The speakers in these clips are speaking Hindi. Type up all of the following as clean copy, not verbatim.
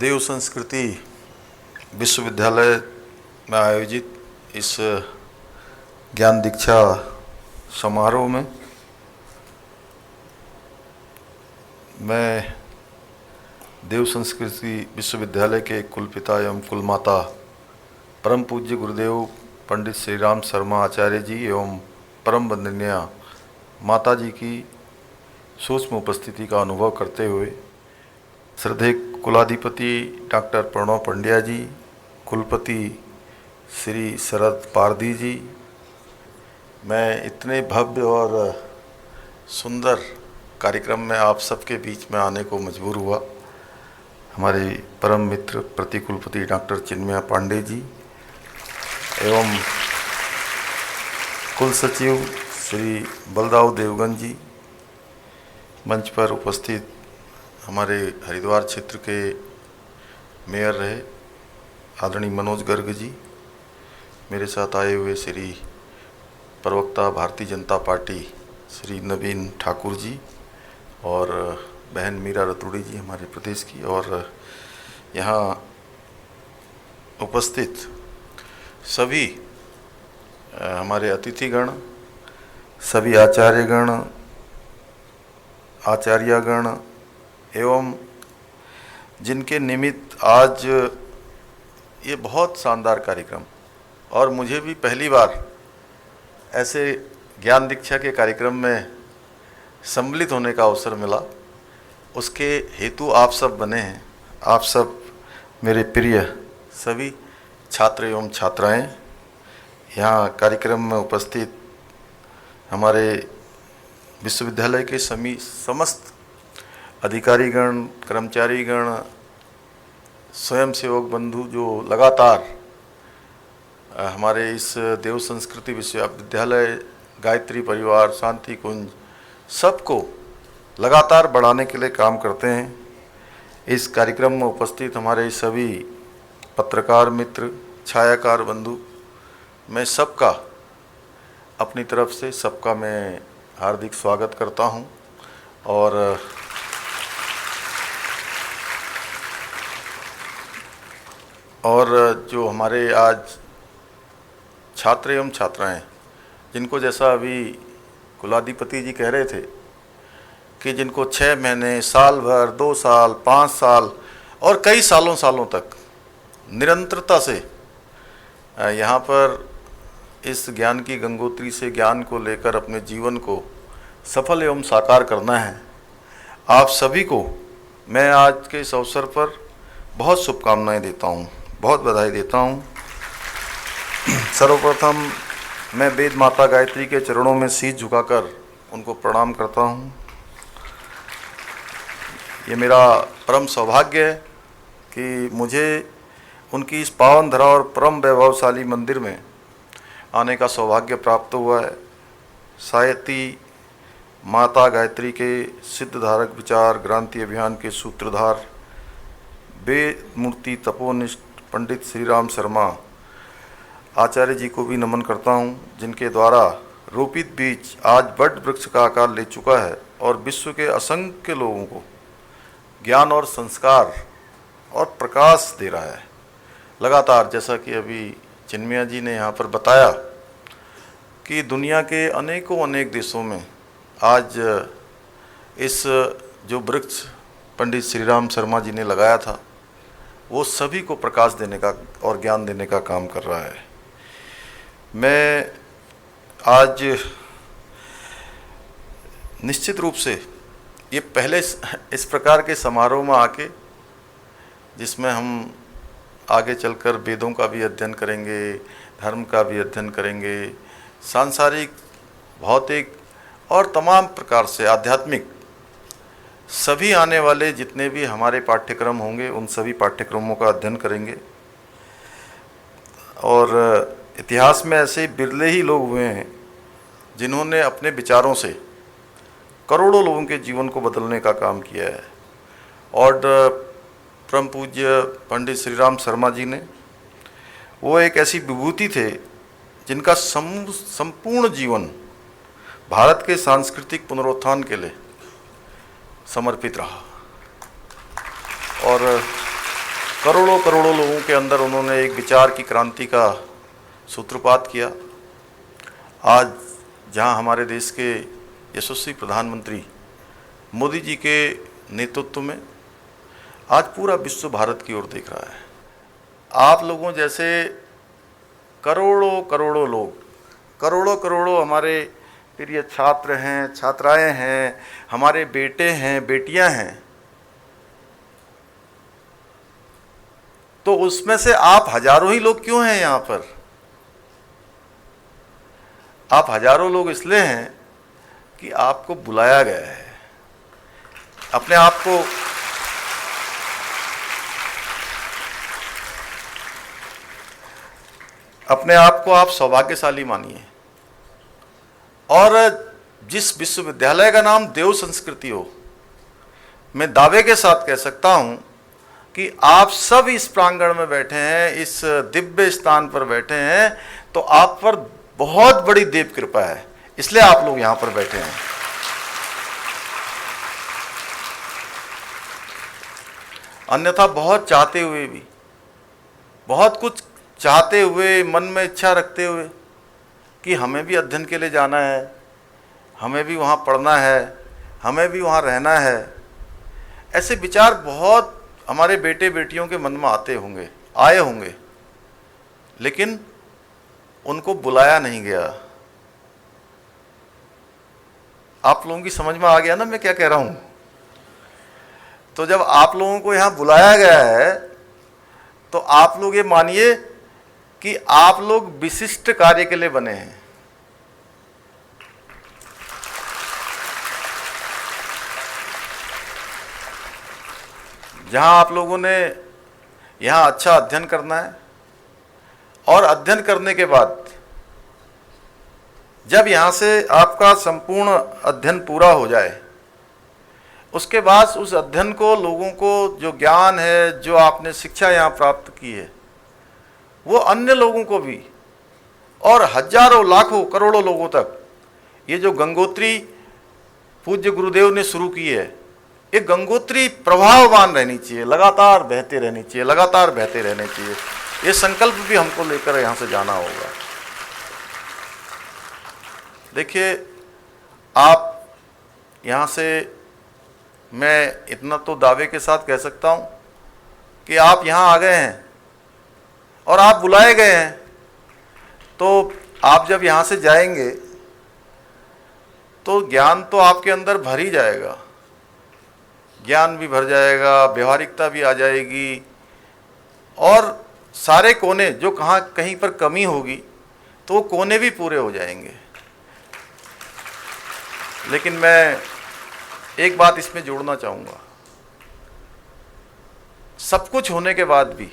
देव संस्कृति विश्वविद्यालय में आयोजित इस ज्ञान दीक्षा समारोह में मैं देव संस्कृति विश्वविद्यालय के कुलपिता एवं कुलमाता परम पूज्य गुरुदेव पंडित श्री राम शर्मा आचार्य जी एवं परम वंदनीय माता जी की सूक्ष्म उपस्थिति का अनुभव करते हुए श्रद्धेय कुलाधिपति डॉक्टर प्रणव पंड्या जी, कुलपति श्री शरद पारधी जी, मैं इतने भव्य और सुंदर कार्यक्रम में आप सबके बीच में आने को मजबूर हुआ। हमारे परम मित्र प्रतिकुलपति डॉक्टर चिन्मय पांडे जी एवं कुल सचिव श्री बलदाऊ देवगन जी, मंच पर उपस्थित हमारे हरिद्वार क्षेत्र के मेयर रहे आदरणीय मनोज गर्ग जी, मेरे साथ आए हुए श्री प्रवक्ता भारतीय जनता पार्टी श्री नवीन ठाकुर जी और बहन मीरा रतुड़ी जी हमारे प्रदेश की, और यहाँ उपस्थित सभी हमारे अतिथिगण, सभी आचार्यगण, आचार्यगण एवं जिनके निमित्त आज ये बहुत शानदार कार्यक्रम और मुझे भी पहली बार ऐसे ज्ञान दीक्षा के कार्यक्रम में सम्मिलित होने का अवसर मिला, उसके हेतु आप सब बने हैं। आप सब मेरे प्रिय सभी छात्र एवं छात्राएं, यहाँ कार्यक्रम में उपस्थित हमारे विश्वविद्यालय के समस्त अधिकारीगण, कर्मचारीगण, स्वयंसेवक बंधु जो लगातार हमारे इस देव संस्कृति विश्वविद्यालय, गायत्री परिवार, शांति कुंज सबको लगातार बढ़ाने के लिए काम करते हैं। इस कार्यक्रम में उपस्थित हमारे सभी पत्रकार मित्र, छायाकार बंधु, मैं सबका अपनी तरफ से सबका मैं हार्दिक स्वागत करता हूं। और जो हमारे आज छात्र एवं छात्राएं, जिनको जैसा अभी कुलाधिपति जी कह रहे थे कि जिनको 6 महीने, साल भर, 2 साल, 5 साल और कई सालों तक निरंतरता से यहाँ पर इस ज्ञान की गंगोत्री से ज्ञान को लेकर अपने जीवन को सफल एवं साकार करना है, आप सभी को मैं आज के इस अवसर पर बहुत शुभकामनाएं देता हूँ, बहुत बधाई देता हूँ। सर्वप्रथम मैं वेद माता गायत्री के चरणों में शीश झुकाकर उनको प्रणाम करता हूँ। ये मेरा परम सौभाग्य है कि मुझे उनकी इस पावन धरा और परम वैभवशाली मंदिर में आने का सौभाग्य प्राप्त हुआ है। सायती माता गायत्री के सिद्धधारक विचार क्रांति अभियान के सूत्रधार वेद मूर्ति तपोनिष्ठ पंडित श्री राम शर्मा आचार्य जी को भी नमन करता हूँ, जिनके द्वारा रोपित बीज आज वट वृक्ष का आकार ले चुका है और विश्व के असंख्य लोगों को ज्ञान और संस्कार और प्रकाश दे रहा है लगातार। जैसा कि अभी चिन्मय जी ने यहाँ पर बताया कि दुनिया के अनेक देशों में आज इस जो वृक्ष पंडित श्री राम शर्मा जी ने लगाया था वो सभी को प्रकाश देने का और ज्ञान देने का काम कर रहा है। मैं आज निश्चित रूप से ये पहले इस प्रकार के समारोह में आके, जिसमें हम आगे चलकर वेदों का भी अध्ययन करेंगे, धर्म का भी अध्ययन करेंगे, सांसारिक, भौतिक और तमाम प्रकार से आध्यात्मिक सभी आने वाले जितने भी हमारे पाठ्यक्रम होंगे उन सभी पाठ्यक्रमों का अध्ययन करेंगे। और इतिहास में ऐसे बिरले ही लोग हुए हैं जिन्होंने अपने विचारों से करोड़ों लोगों के जीवन को बदलने का काम किया है। और परम पूज्य पंडित श्री राम शर्मा जी ने, वो एक ऐसी विभूति थे जिनका संपूर्ण जीवन भारत के सांस्कृतिक पुनरुत्थान के लिए समर्पित रहा। और करोड़ों करोड़ों लोगों के अंदर उन्होंने एक विचार की क्रांति का सूत्रपात किया। आज जहां हमारे देश के यशस्वी प्रधानमंत्री मोदी जी के नेतृत्व में आज पूरा विश्व भारत की ओर देख रहा है। आप लोगों जैसे करोड़ों करोड़ों लोग, करोड़ों करोड़ों हमारे प्रिय छात्र हैं, छात्राएं हैं, हमारे बेटे हैं, बेटियां हैं, तो उसमें से आप हजारों ही लोग क्यों हैं यहाँ पर? आप हजारों लोग इसलिए हैं कि आपको बुलाया गया है। अपने आप को आप सौभाग्यशाली मानिए। और जिस विश्वविद्यालय का नाम देव संस्कृति हो, मैं दावे के साथ कह सकता हूं कि आप सब इस प्रांगण में बैठे हैं, इस दिव्य स्थान पर बैठे हैं, तो आप पर बहुत बड़ी देव कृपा है, इसलिए आप लोग यहां पर बैठे हैं। अन्यथा बहुत चाहते हुए भी, बहुत कुछ चाहते हुए, मन में इच्छा रखते हुए कि हमें भी अध्ययन के लिए जाना है, हमें भी वहाँ पढ़ना है, हमें भी वहाँ रहना है, ऐसे विचार बहुत हमारे बेटे बेटियों के मन में आए होंगे, लेकिन उनको बुलाया नहीं गया। आप लोगों की समझ में आ गया ना मैं क्या कह रहा हूँ? तो जब आप लोगों को यहाँ बुलाया गया है तो आप लोग ये मानिए कि आप लोग विशिष्ट कार्य के लिए बने हैं। जहां आप लोगों ने यहाँ अच्छा अध्ययन करना है, और अध्ययन करने के बाद जब यहाँ से आपका संपूर्ण अध्ययन पूरा हो जाए, उसके बाद उस अध्ययन को, लोगों को जो ज्ञान है, जो आपने शिक्षा यहाँ प्राप्त की है, वो अन्य लोगों को भी, और हजारों लाखों करोड़ों लोगों तक, ये जो गंगोत्री पूज्य गुरुदेव ने शुरू की है, ये गंगोत्री प्रभाववान रहनी चाहिए, लगातार बहते रहनी चाहिए, लगातार बहते रहने चाहिए। ये संकल्प भी हमको लेकर यहाँ से जाना होगा। देखिए, आप यहाँ से, मैं इतना तो दावे के साथ कह सकता हूँ कि आप यहाँ आ गए हैं और आप बुलाए गए हैं, तो आप जब यहाँ से जाएंगे तो ज्ञान तो आपके अंदर भर ही जाएगा, ज्ञान भी भर जाएगा, व्यवहारिकता भी आ जाएगी, और सारे कोने जो कहीं पर कमी होगी तो वो कोने भी पूरे हो जाएंगे। लेकिन मैं एक बात इसमें जोड़ना चाहूँगा, सब कुछ होने के बाद भी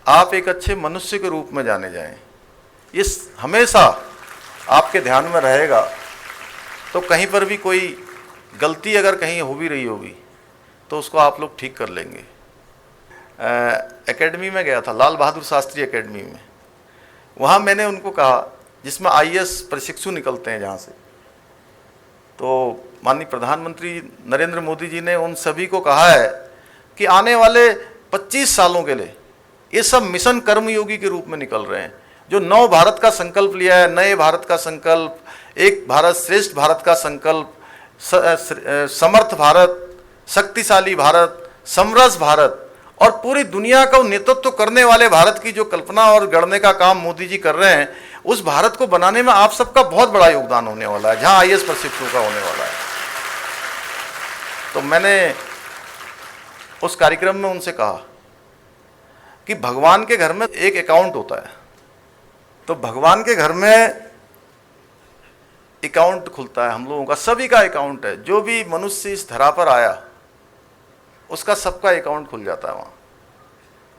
आप एक अच्छे मनुष्य के रूप में जाने जाएं, इस हमेशा आपके ध्यान में रहेगा। तो कहीं पर भी कोई गलती अगर कहीं हो भी रही होगी तो उसको आप लोग ठीक कर लेंगे। एकेडमी में गया था, लाल बहादुर शास्त्री एकेडमी में। वहाँ मैंने उनको कहा, जिसमें आईएएस प्रशिक्षु निकलते हैं जहाँ से, तो माननीय प्रधानमंत्री नरेंद्र मोदी जी ने उन सभी को कहा है कि आने वाले 25 सालों के लिए ये सब मिशन कर्मयोगी के रूप में निकल रहे हैं। जो नव भारत का संकल्प लिया है, नए भारत का संकल्प, एक भारत श्रेष्ठ भारत का संकल्प, समर्थ भारत, शक्तिशाली भारत, समरस भारत, और पूरी दुनिया का नेतृत्व करने वाले भारत की जो कल्पना और गढ़ने का काम मोदी जी कर रहे हैं, उस भारत को बनाने में आप सबका बहुत बड़ा योगदान होने वाला है, जहां आईएएस प्रशिक्षु का होने वाला है। तो मैंने उस कार्यक्रम में उनसे कहा कि भगवान के घर में एक अकाउंट होता है, तो भगवान के घर में अकाउंट खुलता है, हम लोगों का सभी का अकाउंट है। जो भी मनुष्य इस धरा पर आया उसका सबका अकाउंट खुल जाता है वहाँ।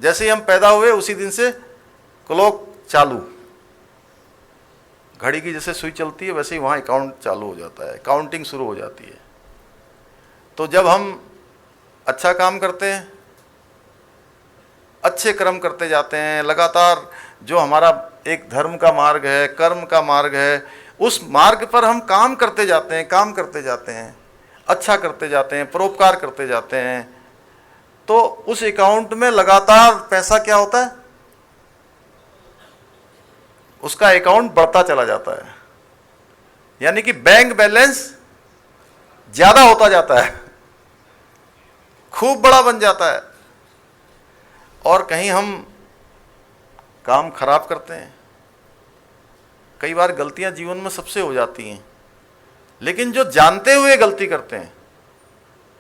जैसे ही हम पैदा हुए उसी दिन से क्लॉक चालू, घड़ी की जैसे सुई चलती है वैसे ही वहाँ अकाउंट चालू हो जाता है, काउंटिंग शुरू हो जाती है। तो जब हम अच्छा काम करते हैं, अच्छे कर्म करते जाते हैं, लगातार जो हमारा एक धर्म का मार्ग है, कर्म का मार्ग है, उस मार्ग पर हम काम करते जाते हैं, अच्छा करते जाते हैं, परोपकार करते जाते हैं, तो उस अकाउंट में लगातार पैसा क्या होता है, उसका अकाउंट बढ़ता चला जाता है, यानी कि बैंक बैलेंस ज्यादा होता जाता है, खूब बड़ा बन जाता है। और कहीं हम काम खराब करते हैं, कई बार गलतियां जीवन में सबसे हो जाती हैं, लेकिन जो जानते हुए गलती करते हैं,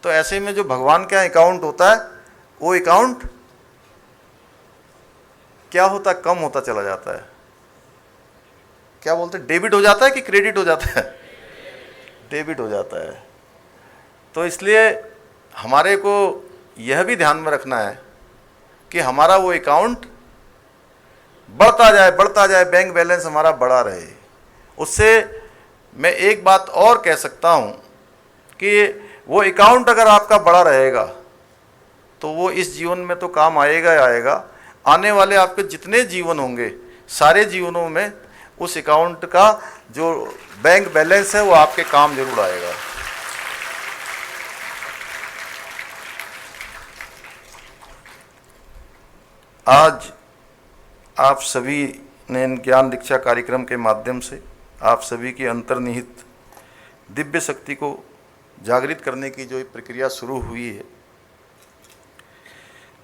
तो ऐसे में जो भगवान का अकाउंट होता है, वो अकाउंट क्या होता है, कम होता चला जाता है। क्या बोलते हैं, डेबिट हो जाता है कि क्रेडिट हो जाता है? डेबिट हो जाता है। तो इसलिए हमारे को यह भी ध्यान में रखना है कि हमारा वो अकाउंट बढ़ता जाए, बैंक बैलेंस हमारा बढ़ा रहे। उससे मैं एक बात और कह सकता हूँ कि वो अकाउंट अगर आपका बड़ा रहेगा तो वो इस जीवन में तो काम आएगा ही आएगा, आने वाले आपके जितने जीवन होंगे, सारे जीवनों में उस अकाउंट का जो बैंक बैलेंस है वो आपके काम जरूर आएगा। आज आप सभी ने इन ज्ञान दीक्षा कार्यक्रम के माध्यम से आप सभी की अंतर्निहित दिव्य शक्ति को जागृत करने की जो प्रक्रिया शुरू हुई है,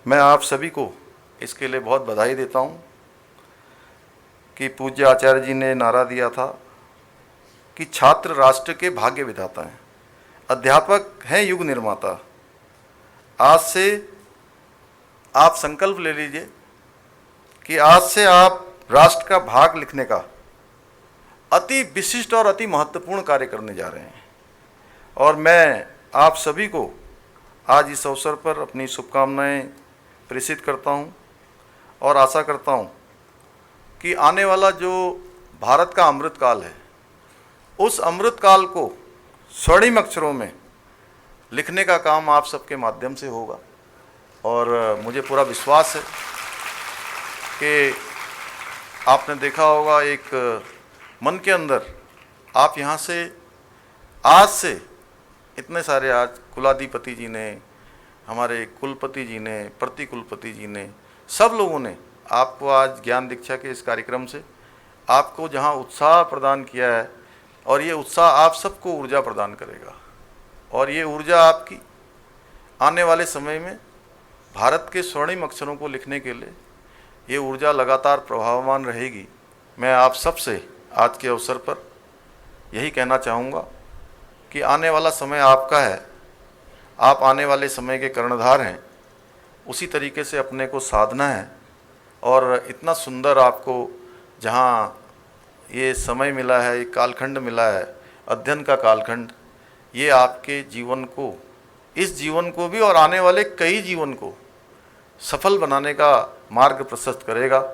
मैं आप सभी को इसके लिए बहुत बधाई देता हूँ कि पूज्य आचार्य जी ने नारा दिया था कि छात्र राष्ट्र के भाग्य विधाता हैं, अध्यापक हैं युग निर्माता। आज से आप संकल्प ले लीजिए कि आज से आप राष्ट्र का भाग लिखने का अति विशिष्ट और अति महत्वपूर्ण कार्य करने जा रहे हैं। और मैं आप सभी को आज इस अवसर पर अपनी शुभकामनाएं प्रेषित करता हूं और आशा करता हूं कि आने वाला जो भारत का अमृतकाल है, उस अमृतकाल को स्वर्णिम अक्षरों में लिखने का काम आप सबके माध्यम से होगा। और मुझे पूरा विश्वास है कि आपने देखा होगा, एक मन के अंदर आप यहाँ से आज से इतने सारे, आज कुलाधिपति जी ने, हमारे कुलपति जी ने, प्रति कुलपति जी ने, सब लोगों ने आपको आज ज्ञान दीक्षा के इस कार्यक्रम से आपको जहाँ उत्साह प्रदान किया है, और ये उत्साह आप सबको ऊर्जा प्रदान करेगा। और ये ऊर्जा आपकी आने वाले समय में भारत के स्वर्णिम अक्षरों को लिखने के लिए ये ऊर्जा लगातार प्रभावमान रहेगी। मैं आप सबसे आज के अवसर पर यही कहना चाहूँगा कि आने वाला समय आपका है, आप आने वाले समय के कर्णधार हैं। उसी तरीके से अपने को साधना है। और इतना सुंदर आपको जहाँ ये समय मिला है, एक कालखंड मिला है, अध्ययन का कालखंड, ये आपके जीवन को, इस जीवन को भी और आने वाले कई जीवन को सफल बनाने का मार्ग प्रशस्त करेगा।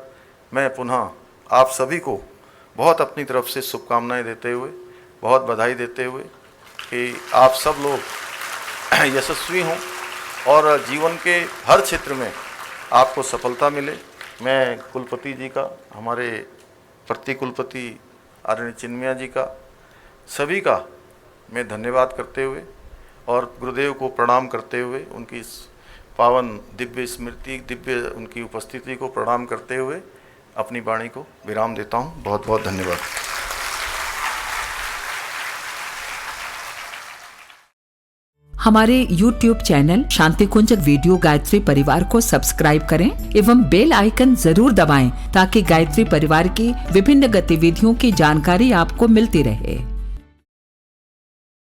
मैं पुनः आप सभी को बहुत अपनी तरफ से शुभकामनाएं देते हुए, बहुत बधाई देते हुए कि आप सब लोग यशस्वी हों और जीवन के हर क्षेत्र में आपको सफलता मिले। मैं कुलपति जी का, हमारे प्रति कुलपति आदरणीय चिन्मया जी का, सभी का मैं धन्यवाद करते हुए और गुरुदेव को प्रणाम करते हुए, उनकी इस पावन दिव्य स्मृति, दिव्य उनकी उपस्थिति को प्रणाम करते हुए अपनी वाणी को विराम देता हूँ। बहुत बहुत धन्यवाद। हमारे YouTube चैनल शांति कुंज वीडियो गायत्री परिवार को सब्सक्राइब करें एवं बेल आइकन जरूर दबाएं ताकि गायत्री परिवार की विभिन्न गतिविधियों की जानकारी आपको मिलती रहे।